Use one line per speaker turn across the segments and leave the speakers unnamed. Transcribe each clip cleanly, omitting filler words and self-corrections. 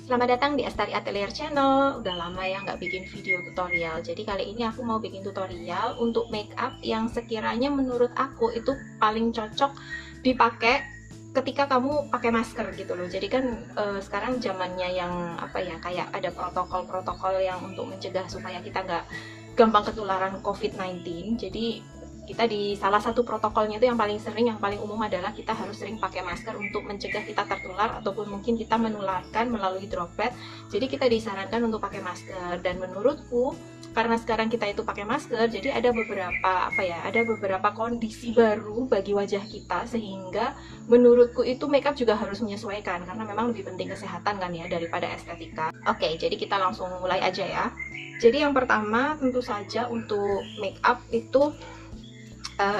Selamat datang di Astari Atelier Channel. Udah lama ya nggak bikin video tutorial. Jadi kali ini aku mau bikin tutorial untuk make up yang sekiranya menurut aku itu paling cocok dipakai ketika kamu pakai masker gitu loh. Jadi kan sekarang zamannya yang apa ya, kayak ada protokol-protokol yang untuk mencegah supaya kita nggak gampang ketularan COVID-19. Jadi kita di salah satu protokolnya itu yang paling sering, yang paling umum adalah kita harus sering pakai masker untuk mencegah kita tertular ataupun mungkin kita menularkan melalui droplet. Jadi kita disarankan untuk pakai masker, dan menurutku karena sekarang kita itu pakai masker, jadi ada beberapa kondisi baru bagi wajah kita, sehingga menurutku itu makeup juga harus menyesuaikan karena memang lebih penting kesehatan kan ya daripada estetika. Oke, jadi kita langsung mulai aja ya. Jadi yang pertama tentu saja untuk makeup itu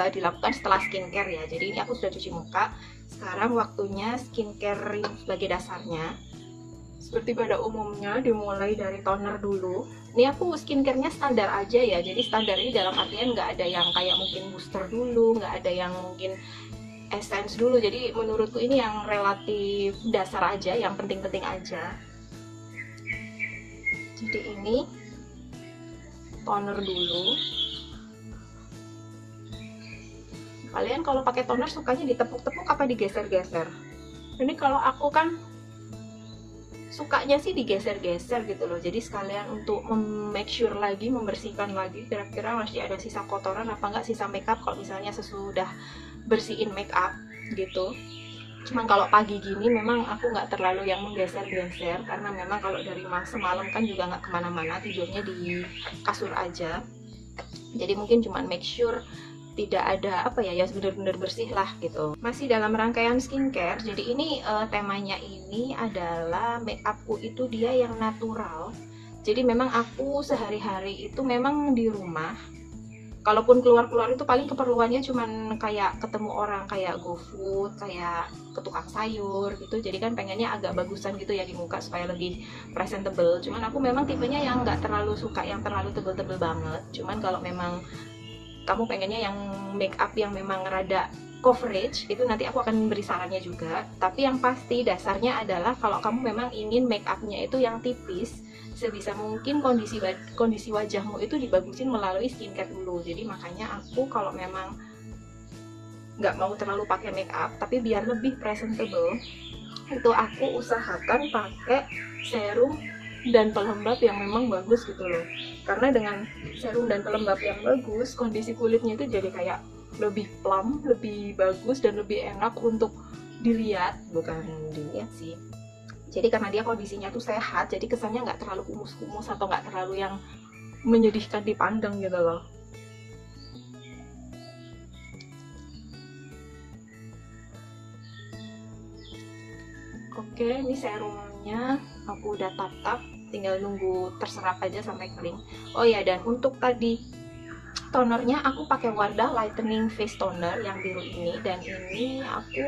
dilakukan setelah skincare ya. Jadi ini aku sudah cuci muka. Sekarang waktunya skincare sebagai dasarnya. Seperti pada umumnya dimulai dari toner dulu. Ini aku skincare-nya standar aja ya. Jadi standar ini dalam artian nggak ada yang kayak mungkin booster dulu, nggak ada yang mungkin essence dulu. Jadi menurutku ini yang relatif dasar aja, yang penting-penting aja. Jadi ini toner dulu. Kalian kalau pakai toner sukanya ditepuk-tepuk apa digeser-geser? Ini kalau aku kan sukanya sih digeser-geser gitu loh. Jadi sekalian untuk make sure lagi, membersihkan lagi kira-kira masih ada sisa kotoran apa enggak, sisa makeup kalau misalnya sesudah bersihin makeup gitu. Cuman kalau pagi gini memang aku nggak terlalu yang menggeser-geser, karena memang kalau dari semalam kan juga nggak kemana-mana, tidurnya di kasur aja. Jadi mungkin cuman make sure tidak ada ya benar-benar bersih lah gitu. Masih dalam rangkaian skincare, jadi ini temanya ini adalah make upku itu dia yang natural. Jadi memang aku sehari-hari itu memang di rumah, kalaupun keluar-keluar itu paling keperluannya cuman kayak ketemu orang, kayak GoFood, kayak ke tukang sayur gitu. Jadi kan pengennya agak bagusan gitu ya di muka supaya lebih presentable. Cuman aku memang tipenya yang nggak terlalu suka yang terlalu tebel-tebel banget. Cuman kalau memang kamu pengennya yang make up yang memang rada coverage, itu nanti aku akan beri sarannya juga. Tapi yang pasti dasarnya adalah kalau kamu memang ingin make upnya itu yang tipis, sebisa mungkin kondisi wajahmu itu dibagusin melalui skincare dulu. Jadi makanya aku kalau memang nggak mau terlalu pakai make up tapi biar lebih presentable, itu aku usahakan pakai serum dan pelembab yang memang bagus gitu loh. Karena dengan serum dan pelembab yang bagus, kondisi kulitnya itu jadi kayak lebih plump, lebih bagus, dan lebih enak untuk dilihat. Bukan dilihat sih, jadi karena dia kondisinya tuh sehat, jadi kesannya nggak terlalu kumus-kumus atau nggak terlalu yang menyedihkan dipandang gitu loh. Oke, ini serumnya aku udah tap-tap, tinggal nunggu terserap aja sampai kering. Oh ya, dan untuk tadi tonernya aku pakai Wardah Lightening Face Toner yang biru ini, dan ini aku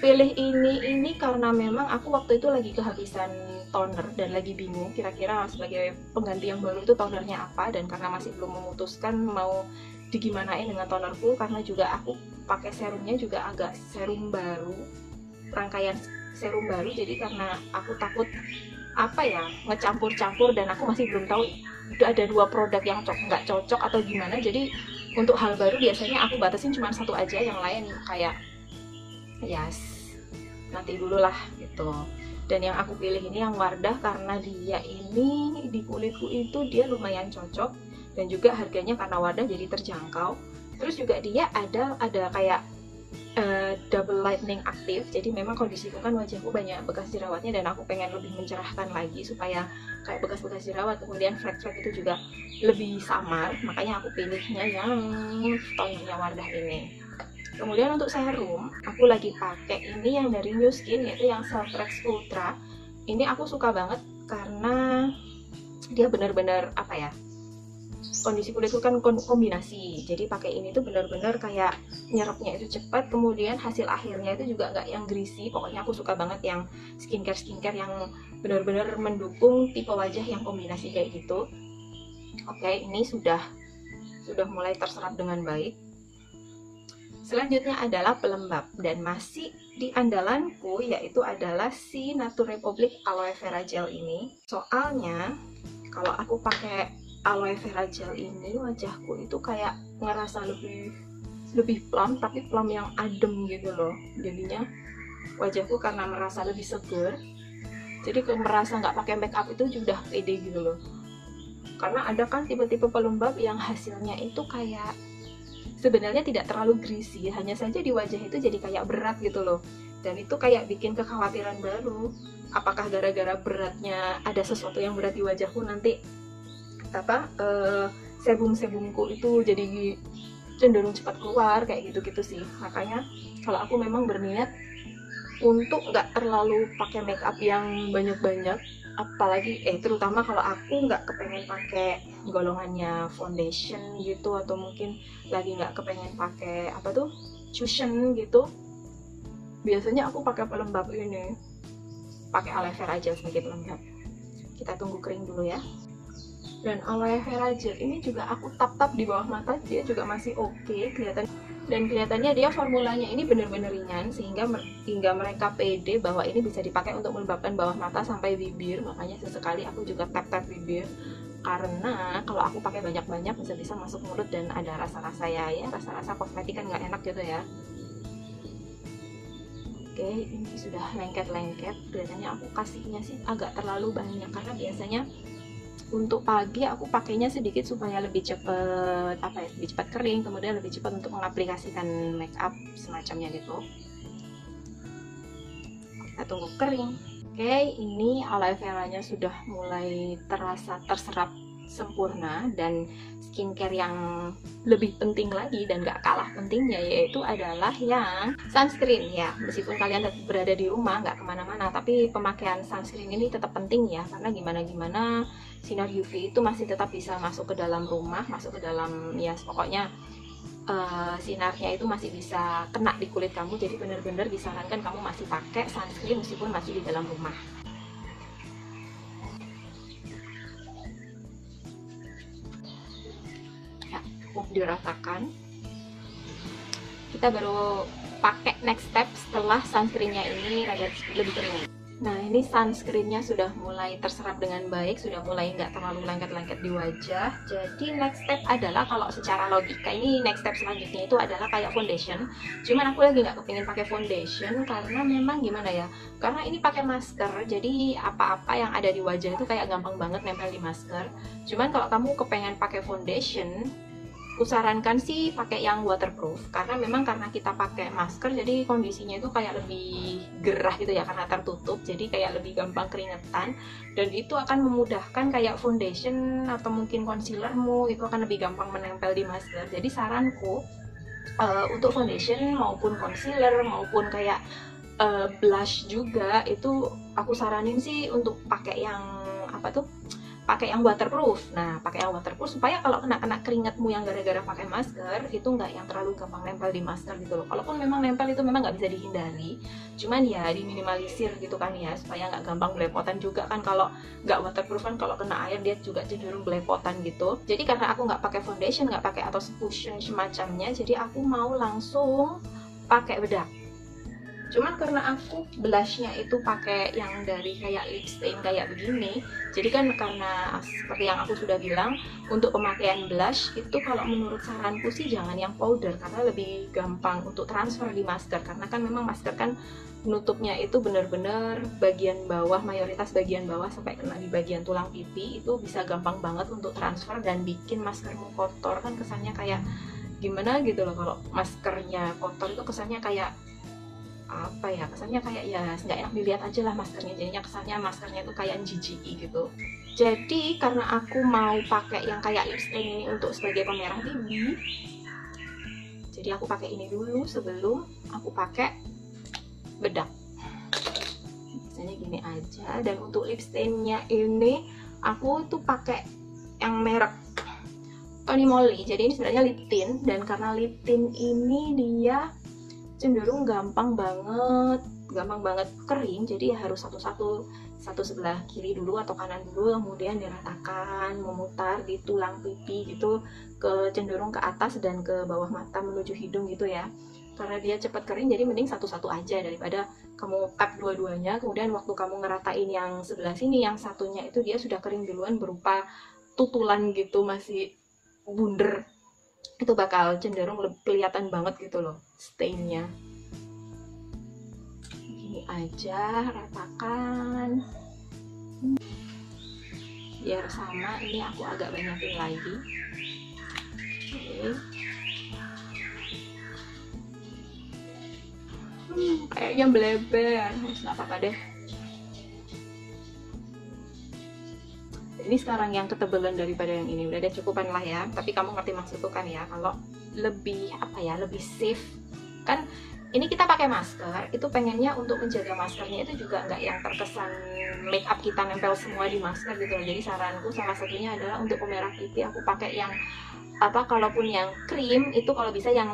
pilih ini karena memang aku waktu itu lagi kehabisan toner dan lagi bingung kira-kira sebagai pengganti yang baru itu tonernya apa, dan karena masih belum memutuskan mau digimanain dengan toner full, karena juga aku pakai serumnya juga agak serum baru, rangkaian serum baru. Jadi karena aku takut ngecampur-campur, dan aku masih belum tahu udah ada dua produk yang nggak cocok atau gimana. Jadi untuk hal baru biasanya aku batasin cuma satu aja, yang lain kayak nanti dulu lah gitu. Dan yang aku pilih ini yang Wardah karena dia ini di kulitku itu dia lumayan cocok, dan juga harganya karena Wardah jadi terjangkau. Terus juga dia ada kayak double lightening aktif. Jadi memang kondisiku kan wajahku banyak bekas jerawatnya, dan aku pengen lebih mencerahkan lagi supaya kayak bekas-bekas jerawat kemudian flek-flek itu juga lebih samar. Makanya aku pilihnya yang tonernya Wardah ini. Kemudian untuk serum, aku lagi pakai ini yang dari New Skin, yaitu yang Selfrex Ultra. Ini aku suka banget karena dia benar-benar kondisi kulitku kan kombinasi, jadi pakai ini tuh benar-benar kayak nyerapnya itu cepat, kemudian hasil akhirnya itu juga nggak yang greasy. Pokoknya aku suka banget yang skincare yang benar-benar mendukung tipe wajah yang kombinasi kayak gitu. Oke, ini sudah mulai terserap dengan baik. Selanjutnya adalah pelembab, dan masih di andalanku yaitu adalah si Nature Republic Aloe Vera Gel ini. Soalnya kalau aku pakai aloe vera gel ini, wajahku itu kayak ngerasa lebih plump, tapi plump yang adem gitu loh. Jadinya wajahku karena merasa lebih seger, jadi merasa nggak pakai make up itu sudah pede gitu loh. Karena ada kan tipe-tipe pelembab yang hasilnya itu kayak sebenarnya tidak terlalu greasy, hanya saja di wajah itu jadi kayak berat gitu loh. Dan itu kayak bikin kekhawatiran baru, apakah gara-gara beratnya ada sesuatu yang berat di wajahku nanti sebum-sebumku itu jadi cenderung cepat keluar kayak gitu-gitu sih. Makanya kalau aku memang berniat untuk nggak terlalu pakai make up yang banyak-banyak, apalagi terutama kalau aku nggak kepengen pakai golongannya foundation gitu, atau mungkin lagi nggak kepengen pakai cushion gitu, biasanya aku pakai pelembab ini, pakai aloe vera gel sebagai pelembab. Kita tunggu kering dulu ya. Dan aloe vera gel ini juga aku tap-tap di bawah mata, dia juga masih oke kelihatan. Dan kelihatannya dia formulanya ini benar-benar ringan sehingga mereka pede bahwa ini bisa dipakai untuk melembabkan bawah mata sampai bibir. Makanya sesekali aku juga tap-tap bibir, karena kalau aku pakai banyak-banyak bisa-bisa masuk mulut dan ada rasa-rasa rasa-rasa kosmetik kan nggak enak gitu ya. Oke, ini sudah lengket-lengket. Kelihatannya aku kasihnya sih agak terlalu banyak, karena biasanya untuk pagi aku pakainya sedikit supaya lebih cepat lebih cepat kering, kemudian lebih cepat untuk mengaplikasikan make up semacamnya gitu. Kita tunggu kering. Oke, ini aloe veranya sudah mulai terasa terserap sempurna, dan skincare yang lebih penting lagi dan gak kalah pentingnya yaitu adalah yang sunscreen ya. Meskipun kalian tetap berada di rumah nggak kemana-mana, tapi pemakaian sunscreen ini tetap penting ya, karena gimana-gimana sinar UV itu masih tetap bisa masuk ke dalam rumah, masuk ke dalam pokoknya sinarnya itu masih bisa kena di kulit kamu. Jadi benar-benar disarankan kamu masih pakai sunscreen meskipun masih di dalam rumah. Diratakan. Kita baru pakai next step setelah sunscreennya ini rada lebih kering. Nah, ini sunscreennya sudah mulai terserap dengan baik, sudah mulai nggak terlalu lengket-lengket di wajah. Jadi next step adalah, kalau secara logika ini next step selanjutnya itu adalah kayak foundation. Cuman aku lagi nggak kepingin pakai foundation karena memang gimana ya, karena ini pakai masker, jadi apa-apa yang ada di wajah itu kayak gampang banget nempel di masker. Cuman kalau kamu kepengen pakai foundation, kusarankan sih pakai yang waterproof, karena memang karena kita pakai masker jadi kondisinya itu kayak lebih gerah gitu ya, karena tertutup jadi kayak lebih gampang keringetan, dan itu akan memudahkan kayak foundation atau mungkin concealermu itu akan lebih gampang menempel di masker. Jadi saranku untuk foundation maupun concealer maupun kayak blush juga itu aku saranin sih untuk pakai yang pakai yang waterproof. Nah, pakai yang waterproof supaya kalau kena keringatmu yang gara-gara pakai masker itu nggak yang terlalu gampang nempel di masker gitu loh. Kalaupun memang nempel itu memang nggak bisa dihindari, cuman ya diminimalisir gitu kan ya, supaya nggak gampang belepotan juga kan. Kalau nggak waterproof kan kalau kena air dia juga cenderung belepotan gitu. Jadi karena aku nggak pakai foundation, nggak pakai atau cushion semacamnya, jadi aku mau langsung pakai bedak. Cuman karena aku blushnya itu pakai yang dari kayak lip stain kayak begini, jadi kan karena seperti yang aku sudah bilang, untuk pemakaian blush itu kalau menurut saranku sih jangan yang powder, karena lebih gampang untuk transfer di masker. Karena kan memang masker kan penutupnya itu benar-benar bagian bawah, mayoritas bagian bawah sampai kena di bagian tulang pipi, itu bisa gampang banget untuk transfer dan bikin maskermu kotor. Kan kesannya kayak gimana gitu loh, kalau maskernya kotor itu kesannya kayak kesannya kayak ya nggak enak dilihat aja lah maskernya, jadinya kesannya maskernya itu kayak jijiki gitu. Jadi karena aku mau pakai yang kayak lip stain ini untuk sebagai pemerah pipi, jadi aku pakai ini dulu sebelum aku pakai bedak. Biasanya gini aja. Dan untuk lip stainnya ini aku tuh pakai yang merek Tony Moly. Jadi ini sebenarnya lip tint, dan karena lip tint ini dia cenderung gampang banget kering, jadi ya harus satu sebelah kiri dulu atau kanan dulu, kemudian diratakan, memutar di tulang pipi gitu, cenderung ke atas dan ke bawah mata menuju hidung gitu ya. karena dia cepat kering, jadi mending satu-satu aja daripada kamu tap dua-duanya, kemudian waktu kamu ngeratain yang sebelah sini, yang satunya itu dia sudah kering duluan berupa tutulan gitu, masih bunder. Itu bakal cenderung kelihatan banget gitu loh stainnya. Gini aja, ratakan biar sama. Ini aku agak banyakin lagi. Oke. Kayaknya bleber, nggak apa-apa deh. Ini sekarang yang ketebalan daripada yang ini, udah ada cukupan lah ya. Tapi kamu ngerti maksudku kan ya, kalau lebih apa ya, lebih safe kan. Ini kita pakai masker, itu pengennya untuk menjaga maskernya itu juga nggak yang terkesan make up kita nempel semua di masker gitu. Jadi saranku salah satunya adalah untuk pemerah pipi aku pakai yang apa, kalaupun yang krim itu kalau bisa yang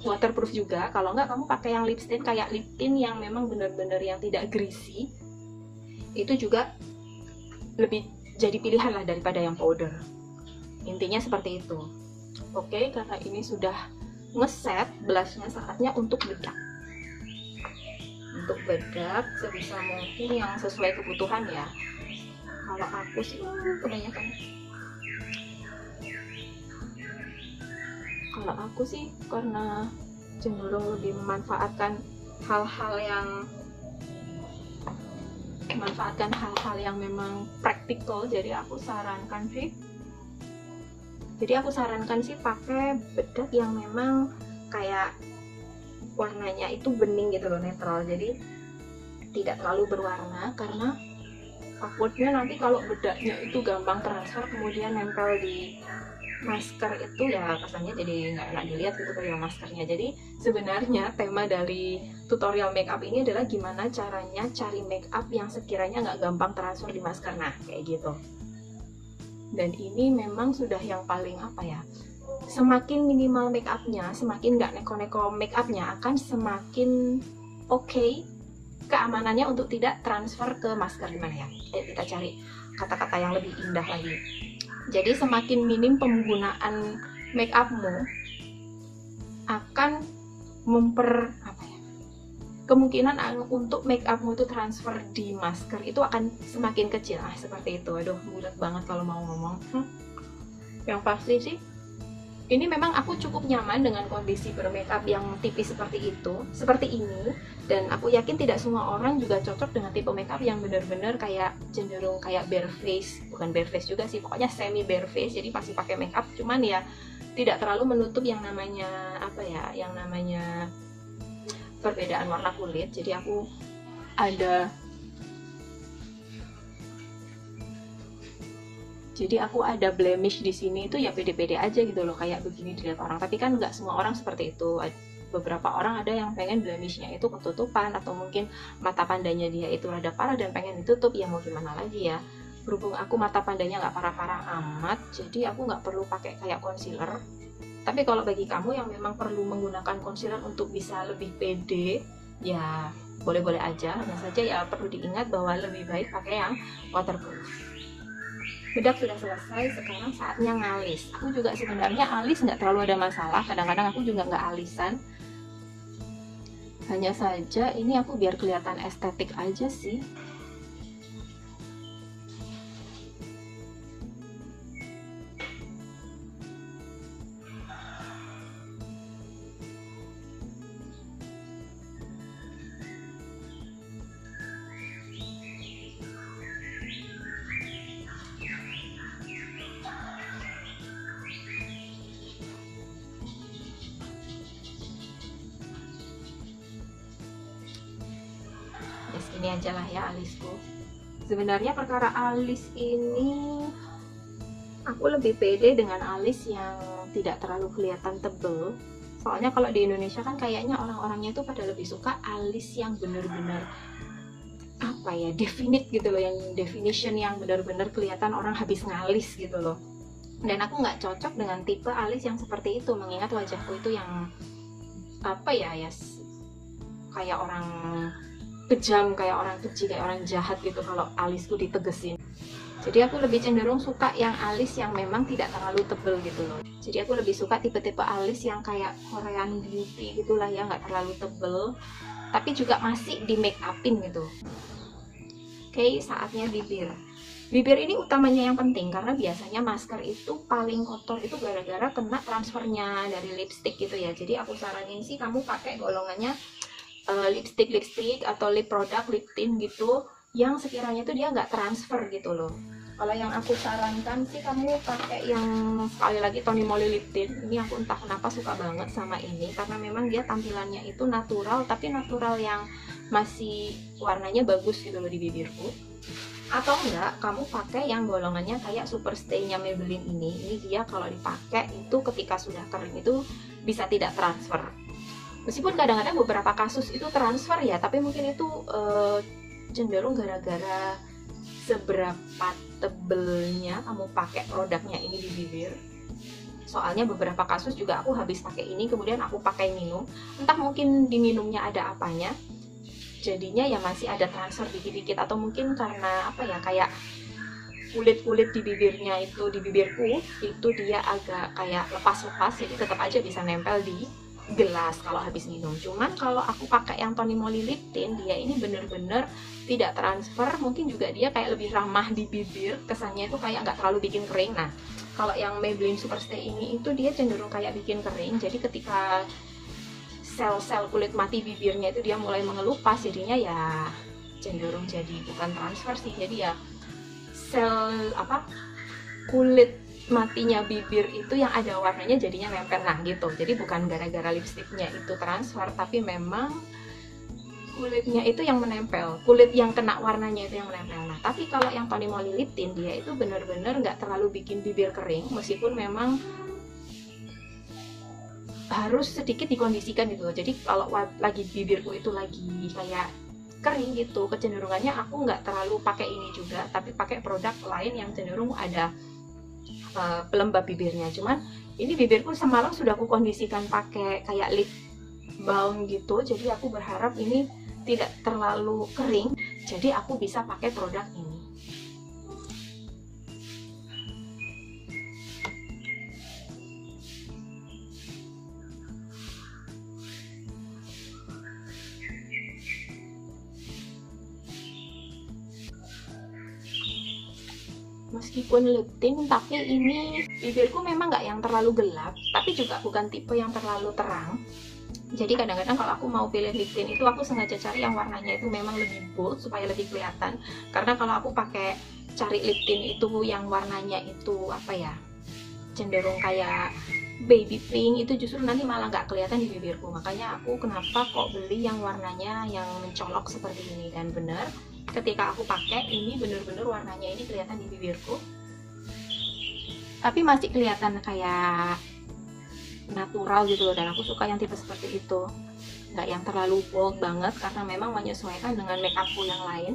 waterproof juga. Kalau nggak kamu pakai yang lip stain kayak lip tint yang memang bener-bener yang tidak greasy, itu juga lebih jadi pilihan lah daripada yang powder. Intinya seperti itu. Oke, karena ini sudah ngeset blushnya, saatnya untuk bedak. Untuk bedak sebisa mungkin yang sesuai kebutuhan ya. Kalau aku sih kebanyakan. Kalau aku sih karena cenderung lebih memanfaatkan hal-hal yang memang praktikal, jadi aku sarankan sih pakai bedak yang memang kayak warnanya itu bening gitu loh, netral, jadi tidak terlalu berwarna, karena takutnya nanti kalau bedaknya itu gampang transfer kemudian nempel di masker itu ya kesannya jadi nggak enak dilihat gitu kayak maskernya. Jadi sebenarnya tema dari tutorial makeup ini adalah gimana caranya cari makeup yang sekiranya nggak gampang transfer di masker, nah kayak gitu. Dan ini memang sudah yang paling apa ya, semakin minimal make upnya, semakin nggak neko-neko make upnya, akan semakin oke keamanannya untuk tidak transfer ke masker. Gimana ya? Ayo kita cari kata-kata yang lebih indah lagi. Jadi semakin minim penggunaan make upmu akan kemungkinan untuk make upmu itu transfer di masker itu akan semakin kecil. Seperti itu. Aduh, bulat banget kalau mau ngomong. Yang pasti sih ini memang aku cukup nyaman dengan kondisi bermakeup yang tipis seperti ini, dan aku yakin tidak semua orang juga cocok dengan tipe makeup yang benar-benar kayak cenderung kayak bare face, bukan bare face juga sih, pokoknya semi bare face, jadi pasti pakai makeup, cuman ya tidak terlalu menutup yang namanya perbedaan warna kulit. Jadi aku ada blemish di sini itu ya pede-pede aja gitu loh, kayak begini dilihat orang. Tapi kan nggak semua orang seperti itu. Beberapa orang ada yang pengen blemishnya itu ketutupan, atau mungkin mata pandanya dia itu rada parah dan pengen ditutup. Ya mau gimana lagi ya. Berhubung aku mata pandanya nggak parah-parah amat, jadi aku nggak perlu pakai kayak concealer. Tapi kalau bagi kamu yang memang perlu menggunakan concealer untuk bisa lebih pede, ya boleh-boleh aja. Hanya saja ya perlu diingat bahwa lebih baik pakai yang waterproof. Bedak sudah selesai, sekarang saatnya ngalis. Aku juga sebenarnya alis nggak terlalu ada masalah, kadang-kadang aku juga nggak alisan. Hanya saja ini aku biar kelihatan estetik aja sih. Ini aja lah ya alisku. Sebenarnya perkara alis ini aku lebih pede dengan alis yang tidak terlalu kelihatan tebel. Soalnya kalau di Indonesia kan kayaknya orang-orangnya itu pada lebih suka alis yang bener-bener apa ya, definite gitu loh, yang definition yang bener-bener kelihatan orang habis ngalis gitu loh. Dan aku nggak cocok dengan tipe alis yang seperti itu, mengingat wajahku itu yang apa ya, kayak orang kejam, kayak orang keji, kayak orang jahat gitu kalau alisku ditegesin. Jadi aku lebih cenderung suka yang alis yang memang tidak terlalu tebel gitu loh. Jadi aku lebih suka tipe-tipe alis yang kayak Korean beauty gitulah ya, nggak terlalu tebel, tapi juga masih di make upin gitu. Oke, saatnya bibir. Bibir ini utamanya yang penting karena biasanya masker itu paling kotor itu gara-gara kena transfernya dari lipstick gitu ya. Jadi aku saranin sih kamu pakai golongannya lipstick atau lip product, lip tint gitu, yang sekiranya itu dia nggak transfer gitu loh. Kalau yang aku sarankan sih kamu pakai yang sekali lagi Tony Moly Lip Tint. Ini aku entah kenapa suka banget sama ini karena memang dia tampilannya itu natural, tapi natural yang masih warnanya bagus gitu loh di bibirku. Atau enggak, kamu pakai yang golongannya kayak Superstay-nya Maybelline ini. Ini dia kalau dipakai itu ketika sudah kering itu bisa tidak transfer. Meskipun kadang-kadang beberapa kasus itu transfer ya, tapi mungkin itu cenderung gara-gara seberapa tebelnya kamu pakai produknya ini di bibir. Soalnya beberapa kasus juga aku habis pakai ini kemudian aku pakai minum, entah mungkin di minumnya ada apanya, jadinya ya masih ada transfer dikit-dikit, atau mungkin karena apa ya, kayak kulit-kulit di bibirnya itu, di bibirku itu dia agak kayak lepas-lepas, jadi tetap aja bisa nempel di gelas kalau habis minum. Cuman kalau aku pakai yang Tony Moly Lip Tint, dia ini bener-bener tidak transfer, mungkin juga dia kayak lebih ramah di bibir, kesannya itu kayak nggak terlalu bikin kering. Nah, kalau yang Maybelline Superstay ini itu dia cenderung kayak bikin kering, jadi ketika sel-sel kulit mati bibirnya itu dia mulai mengelupas, jadinya ya cenderung jadi bukan transfer sih, jadi ya sel apa, kulit matinya bibir itu yang ada warnanya jadinya nempel. Nah gitu, jadi bukan gara-gara lipstiknya itu transfer, tapi memang kulitnya itu yang menempel, kulit yang kena warnanya itu yang menempel. Nah tapi kalau yang Tony Moly Lip Tint dia itu bener-bener nggak terlalu bikin bibir kering, meskipun memang harus sedikit dikondisikan gitu. Jadi kalau lagi bibirku itu lagi kayak kering gitu, kecenderungannya aku nggak terlalu pakai ini juga, tapi pakai produk lain yang cenderung ada pelembab bibirnya. Cuman ini bibirku semalam sudah aku kondisikan pakai kayak lip balm gitu, jadi aku berharap ini tidak terlalu kering, jadi aku bisa pakai produk ini. Meskipun lip tint, tapi ini bibirku memang nggak yang terlalu gelap, tapi juga bukan tipe yang terlalu terang. Jadi kadang-kadang kalau aku mau pilih lip tint itu aku sengaja cari yang warnanya itu memang lebih bold supaya lebih kelihatan. Karena kalau aku pakai cari lip tint itu yang warnanya itu apa ya, cenderung kayak baby pink, itu justru nanti malah nggak kelihatan di bibirku. Makanya aku kenapa kok beli yang warnanya yang mencolok seperti ini. Dan bener, ketika aku pakai ini bener-bener warnanya ini kelihatan di bibirku, tapi masih kelihatan kayak natural gitu loh. Dan aku suka yang tipe seperti itu, nggak yang terlalu bold banget karena memang menyesuaikan dengan makeupku yang lain.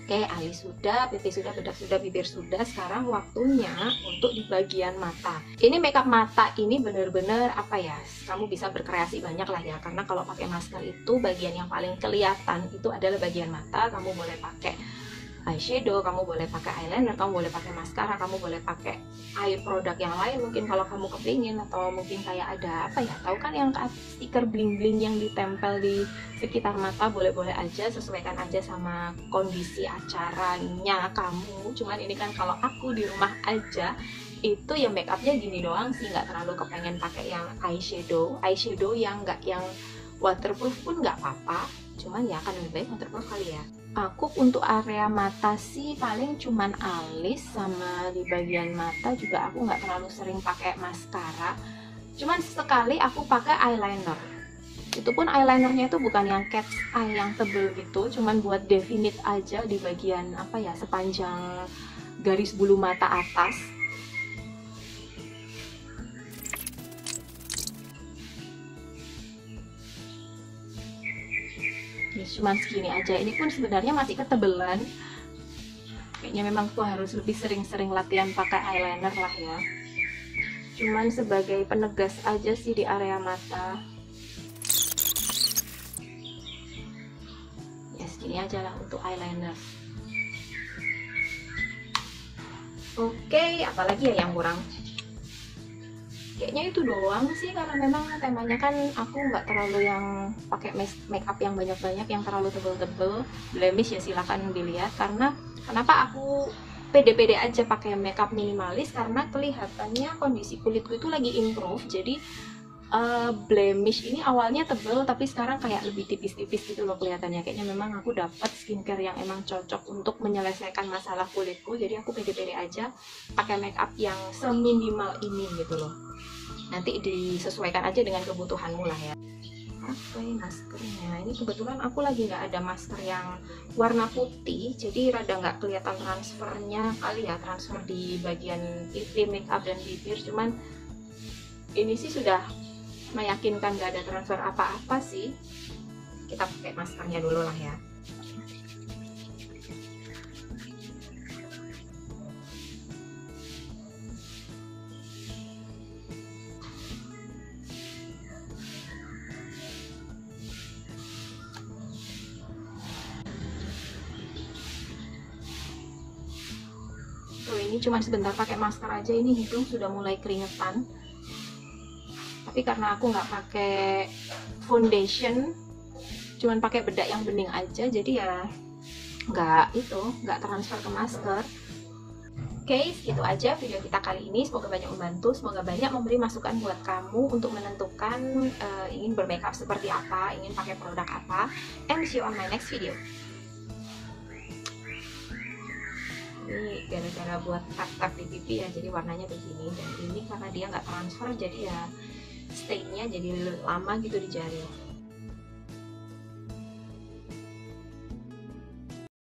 Oke, alis sudah, pipi sudah, bedak sudah, bibir sudah. Sekarang waktunya untuk di bagian mata. Ini makeup mata ini bener-bener apa ya, kamu bisa berkreasi banyak lah ya. Karena kalau pakai masker itu bagian yang paling kelihatan itu adalah bagian mata. Kamu boleh pakai eyeshadow, kamu boleh pakai eyeliner, kamu boleh pakai maskara, kamu boleh pakai eye product yang lain mungkin kalau kamu kepingin, atau mungkin kayak ada apa ya, tahu kan yang stiker bling bling yang ditempel di sekitar mata, boleh-boleh aja, sesuaikan aja sama kondisi acaranya kamu. Cuman ini kan kalau aku di rumah aja itu ya make upnya gini doang sih, nggak terlalu kepengen pakai yang eyeshadow yang nggak yang waterproof pun nggak apa-apa, cuman ya akan lebih baik waterproof kali ya. Aku untuk area mata sih paling cuman alis, sama di bagian mata juga aku nggak terlalu sering pakai maskara. Cuman sekali aku pakai eyeliner. Itu pun eyelinernya itu bukan yang cat's eye yang tebel gitu, cuman buat definite aja di bagian apa ya, sepanjang garis bulu mata atas. Ya, cuman segini aja. Ini pun sebenarnya masih ketebelan. Kayaknya memang tuh harus lebih sering-sering latihan pakai eyeliner lah ya. Cuman sebagai penegas aja sih di area mata. Ya segini aja lah untuk eyeliner. Oke, apalagi ya yang kurang? Kayaknya itu doang sih, karena memang temanya kan aku nggak terlalu yang pakai make up yang banyak-banyak, yang terlalu tebel-tebel. Blemish ya silakan dilihat, karena kenapa aku pede-pede aja pakai makeup minimalis, karena kelihatannya kondisi kulitku itu lagi improve. Jadi blemish ini awalnya tebel tapi sekarang kayak lebih tipis-tipis gitu loh kelihatannya. Kayaknya memang aku dapat skincare yang emang cocok untuk menyelesaikan masalah kulitku. Jadi aku pede-pede aja pakai makeup yang seminimal ini gitu loh. Nanti disesuaikan aja dengan kebutuhanmu lah ya. Oke, maskernya ini kebetulan aku lagi nggak ada masker yang warna putih, jadi rada nggak kelihatan transfernya kali ya, transfer di bagian lip, makeup dan bibir. Cuman ini sih sudah meyakinkan nggak ada transfer apa-apa sih. Kita pakai maskernya dulu lah ya. Tuh, ini cuma sebentar pakai masker aja, ini hidung sudah mulai keringetan. Tapi karena aku nggak pakai foundation, cuman pakai bedak yang bening aja, jadi ya nggak transfer ke masker. Oke, segitu aja video kita kali ini. Semoga banyak membantu, semoga banyak memberi masukan buat kamu untuk menentukan ingin bermakeup seperti apa, ingin pakai produk apa. And see you on my next video. Ini gara-gara buat tap-tap di pipi ya, jadi warnanya begini. Dan ini karena dia nggak transfer, jadi ya stay-nya jadi lama gitu di jari.